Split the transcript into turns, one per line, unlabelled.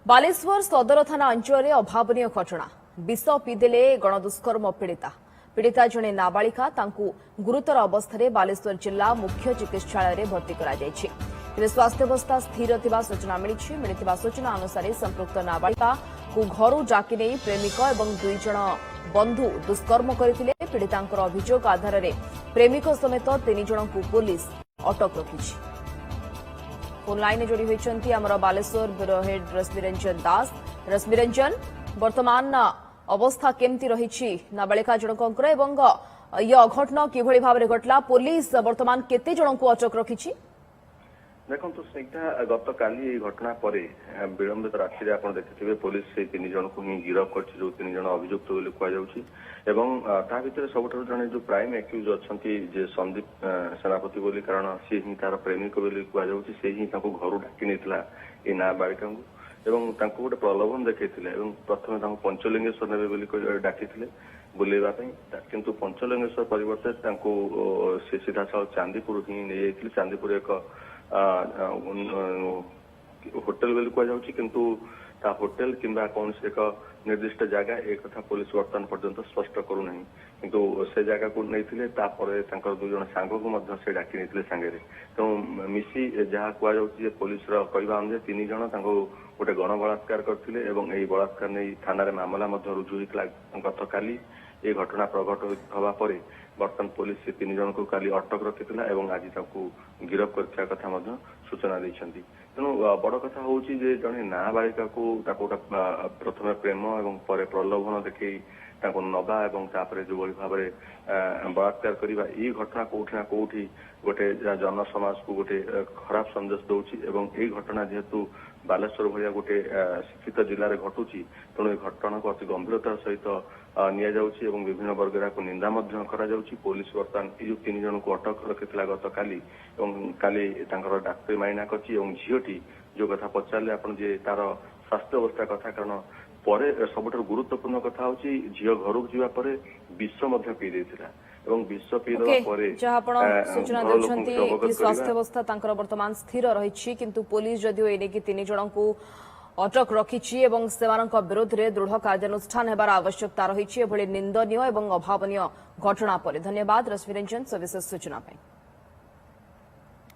बालेश्वर सदर थाना अंचल अभावन घटना विष पीदेले गणदुष्कर्म पीड़िता जड़े नाबालिका गुरुतर अवस्था बालेश्वर जिला मुख्य चिकित्सालय भर्ती तेज स्वास्थ्यावस्था स्थिर थिबा सूचना मिली सूचना अनुसार संपृक्त नाबालिका को घर जाकी नहीं प्रेमिक और दुई जन बंधु दुष्कर्म करथिले। पीड़ितांकर अभियोग आधार में प्रेमिक समेत 3 जन को पुलिस अटक रखी। फोन लाइन जोड़ी होती आमर बालेश्वर ब्यूरो हेड रश्मिरंजन दास। रश्मिरंजन, वर्तमान अवस्था केमती रही नाबालिका जनक ये अघटन किभली भाव में घटला, पुलिस वर्तमान केते जन को अटक रखी?
देखो सहीटा गत काली घटना पर विलंबित राति आप देखिए पुलिस से 3 जन को ही गिरफ्त कर 3 जन अभियुक्त कहर सब जड़े जो प्राइम एक्यूज अच्छा संदीप सेनापति बोली कारण सी ही तार प्रेमिक बोली से ही घर डाकी नहीं नाबालिका गोटे प्रलोभन देखते प्रथम पंचलिंगेश्वर ने डाकी बुलेवाई किंतु पंचलिंगेश्वर परिवर्ते से सीधा साल चांदीपुर ही नहीं चांदीपुर एक होटेल बोली कहुच्छी किंतु ता होटेल किंबा कौन से एक निर्दिष्ट जगह एक कथा पुलिस वर्तमान पर्यंत स्पष्ट करूना किंतु से जगह को नहीं दुई जन सांग को से डाकी नहीं सांगे तेणु मिसी जहाँ कहुच्छे पुलिस कहवा अनुसार 3 जन गोटे गण बलात्कार करते बलात्कार नहीं थाना मामला रुजु होता गत काली ये घटना प्रकट हवा पर बर्तमान पुलिस से 3 जन को काली अटक रखी आज गिरफ्त कर कथा सूचना देती। तेणु बड़ कथा हूँ जड़े नाबालिका को प्रथम प्रेम और पर प्रलोभन देखे नवा जो भाव में बलात्कार करने ये घटना कौटि ना कौटि गोटे जन समाज को गोटे खराब संदेश दौची ये घटना जेहेतु बालेश्वर भाया गोटे शिक्षित जिले में घटुची तेणु ये घटना को अति गंभीरतार सहित नि विभिन्न वर्ग को निंदा पुलिस बर्तमान ये 3 जन को अटक रखी गत काली काली डाक्तरी माइना करची झीटी जो कथा पचारे आप तार स्वास्थ्य अवस्था कथा कारण पर सब गुरुत्वपूर्ण कथा हूँ झील घर को जावापर विष पी देता विष पीदेवा
सूचना देते स्वास्थ्यावस्था वर्तमान स्थिर रही किंतु पुलिस जदिव ये 3 जन को अटक रखी विरोध में दृढ़ कार्यानुष्ठान होबार आवश्यकता रही निंदनीय और अभावनीय घटना पर। धन्यवाद रश्मिरंजन सविशेष सूचना।